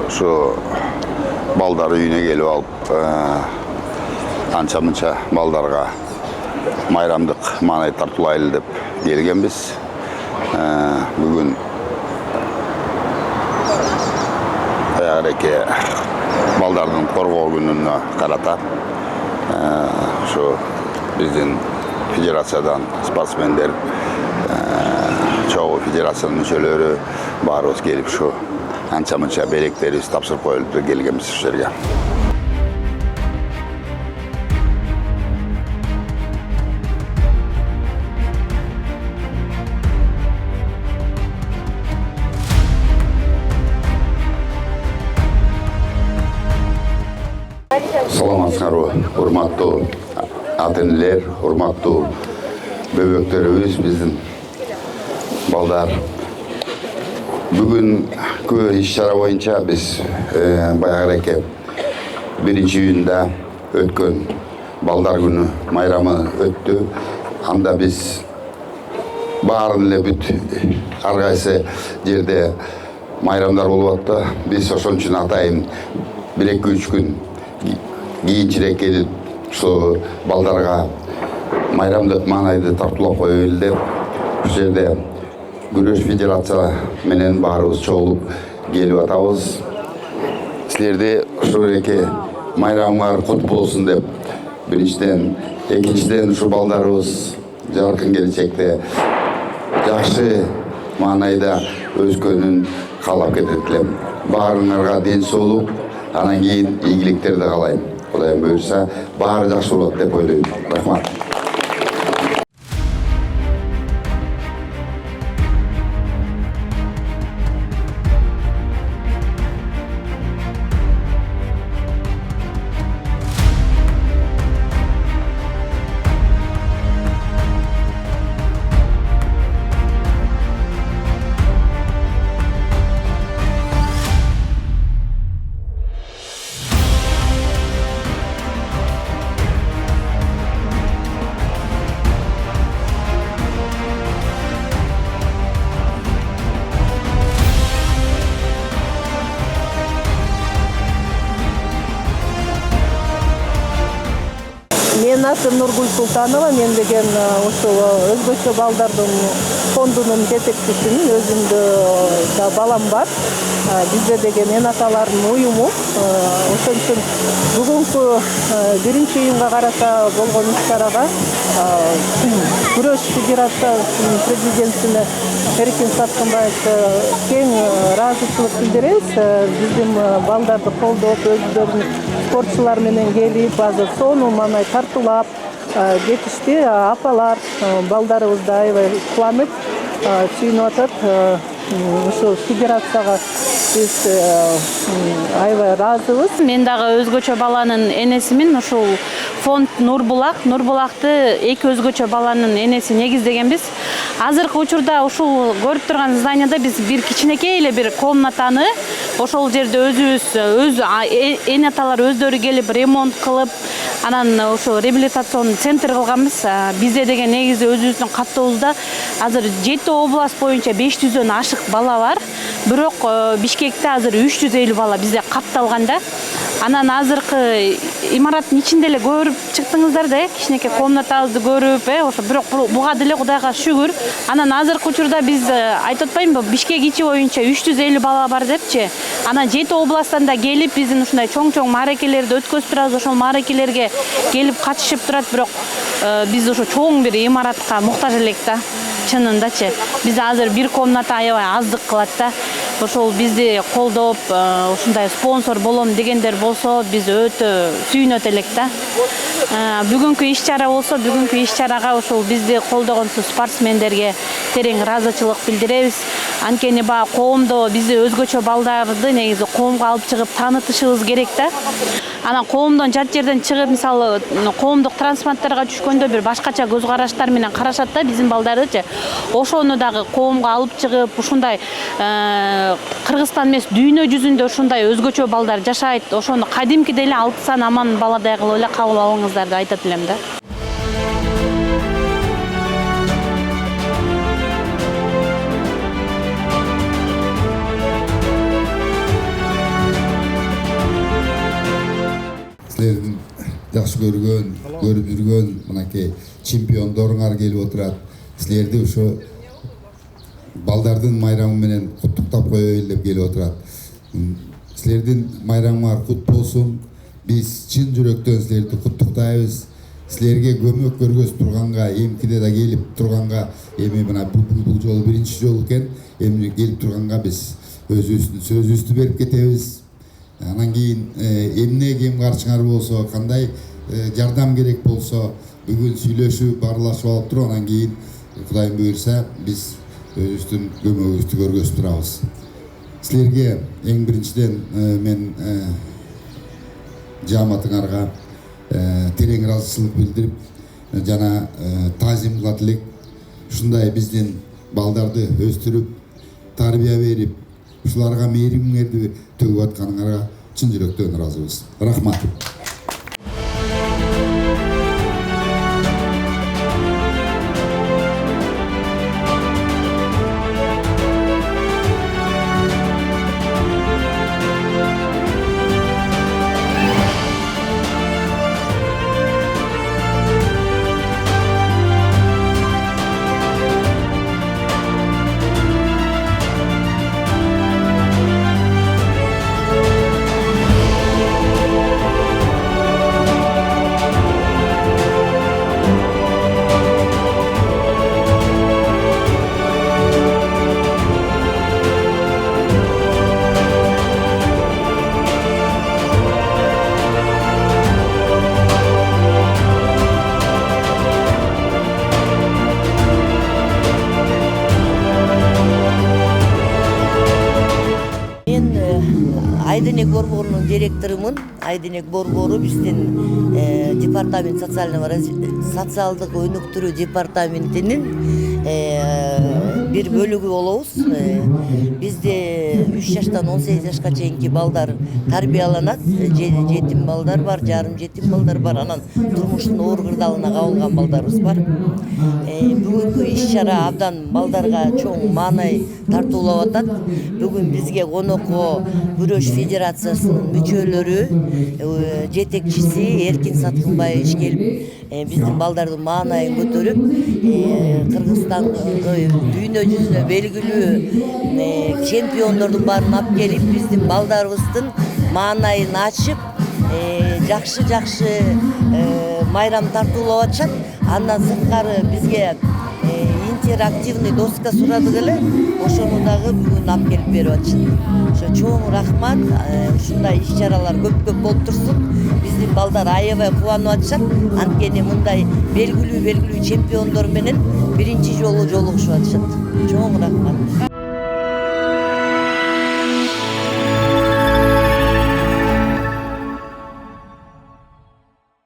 şu baldarı үйüne gelip alıp ança mınça baldarga mayramdık manay tartılaylı dep gelgenbiz. Bugün ayareke baldardın korgoo gününe karata şu bizden federatsiyadan sportsmenler çoğu federasyonun müçeleri barız gelip şu ança mınça belekleri tapsırıp koyulup gelgenmiz işlerge. Salamatçılar, hurmatlı ateniler, hurmatlı bebeklerimiz bizim baldar. Bugünkü işler boyunca biz bayağıdaki birinci günde ötken baldar günü mayramı öttü. Anda biz bağırınla büt argaysı yerde mayramlar olup biz onun için atayım 1-2-3 gün giyinçirek gelip şu baldarga mayramdık manaydı tartılap koyuldu. Bu yerde Güreş Federatsiya menen barыбыз çoğulup gelip atабыз. Sizlerde şuradaki mayramlar kut bolsun dep birinçiden, ekинчиден şu baldarыбыз жаркын келечекте жакшы маанайда өзгөнүн каалап кетет. Баарыңарга ден соолук, анан кийин ийгиликтерди каалайм. Кудайым буйрса, баары жакшы болот деп ойлойм. Рахмат. Мен атым Нургүл Султанова, мен деген ошол өзгөчө балдардын фондунун жетекчисимин, өзүмдө да балам бар. Бизде деген эн аталардын уюму. Ошон үчүн бүгүнкү 1-июнга карата болгон иш-чарага Күрөш Федерациясынын президентине Эркин Саткынбаевке кең ыраазычылык билдиребиз. Биздин балдарды колдоп, өздөрүнүн спортчулар менен келип, азыр сонун манай тартуулап кетишти. Апалар балдарыбызды аябай кубанып, сүйүнүп атат. Ошо федерацияга биз аябай ыраазыбыз. Мен дагы өзгөчө баланын энесимин. Ушул фонд Нурбулакты эки өзгөчө баланын энеси негиздегенбиз. Азыркы учурда ушул көрүп турган зданияда биз бир кичинекей эле бир комнатаны ошол жерде өз эне аталар өздөрү келип ремонт кылып, анан ошо реабилитацион центр кылганбыз. Бизде деген негизи өзүбүздүн каттообузда азыр 7 область боюнча 500дөн ашык бала бар. Бирок Бишкекте азыр 350 бала бизде катталганда. Анан азыркы имараттын ичинде эле көрүп чыктыңыздар да, кичинекей комнатабызды көрүп, ошо бирок буга деле Кудайга шүгүр. Анан азыркы учурда биз айтып атпаймынбы, Бишкек ичи боюнча 350 бала бар депчи. Анан 7 областтан да келип биздин ушундай чоң мааракелерди өткөзүп турабыз. Ошол мааракелерге келип катышып турат, бирок биз ошо чоң бир имаратка муктаж элек да. Чынындачы. Бизде азыр бир комната аябай аздык кылат да. Ошол бизди колдоп, ушундай спонсор болом дегендер болсо, биз өтө сүйүнөт элек да. Бүгүнкү иш-чара болсо, бүгүнкү иш-чарага ошол бизди колдогон спортсмендерге терең ыраазычылык билдиребиз. Анткени баа коомдо бизди өзгөчө балдарды негизи коомго алып чыгып таанытышыбыз керек да. Анан коомдон жат жерден чыгып, мисалы, коомдук транспланттарга түшкөндө бир башкача көз караштар менен карашат да биздин балдардычы. Ошону дагы коомго алып чыгып, ушундай Кыргызстан эмес, дүйнө жүзүндө ушундай өзгөчө балдар жашайт. Ошону кадимкидей эле алтысан аман баладай кылып эле кабыл алыңыздарды айтат элем да. жакшы көргөн, көрүп жүргөн мынакей чемпиондоруңар келип отурат. Силерди ошо балдардын майрамы менен куттуктап коелу деп келип отурат. Силердин майрамыңар кут болсун. Биз чын жүрөктөн силерди куттуктайбыз. Силерге көмөк көргөзүп турганга, эмкиде да келип турганга, эми мына бул жолу биринчи жолу экен, эми келип турганга биз өзүбүздүн сөзүбүздү берип кетебиз. Анан кийин эмне кем карчыңар болсо, кандай жардам керек болсо, бүгүн сүйлөшүп, баарлашып алып туруп, анан кийин Кудайым буйрса биз өзүбүздүн көмөгүбүздү көргөзүп турабыз. Силерге эң биринчиден мен жааматыңарга терең ыраазычылык билдирип жана таазим кылат элек. Ушундай биздин балдарды өстүрүп, тарбия берип, ушуларга мээримиңерди төгүп атканыңарга чын жүрөктөн ыраазыбыз. Рахмат. Айдынек борборунун директорумун. Айдынек борбору биздин департамент социалдык өнүктүрүү департаментинин бир бөлүгү болобуз. Бизде 3 жаштан 18 жашка чейинки балдар тарбияланат. Жетим балдар бар, жарым жетим балдар бар, анан турмуштун оор кырдаалына кабылган балдарыбыз бар. Бүгүнкү иш-чара абдан балдарга чоң маанай тартуулап атат. Бүгүн бизге конокко Күрөш Федерациясынын мүчөлөрү, жетекчиси Эркин Саткынбаевич келип, биздин балдардын маанайын көтөрүп, Кыргызстан дүйнө жүзүнө белгилүү чемпиондордун баарын алып келип, биздин балдарыбыздын маанайын ачып, жакшы майрам тартуулап атышат. Андан сырткары бизге интерактивный доска сурадык эле, ошону дагы бүгүн алып келип берип атышат. Ошо чоң рахмат. Ушундай иш-чаралар көп болуп турсун. Биздин балдар аябай кубанып атышат. Анткени мындай белгилүү чемпиондор менен биринчи жолу жолугушуп атышат. Чоң рахмат.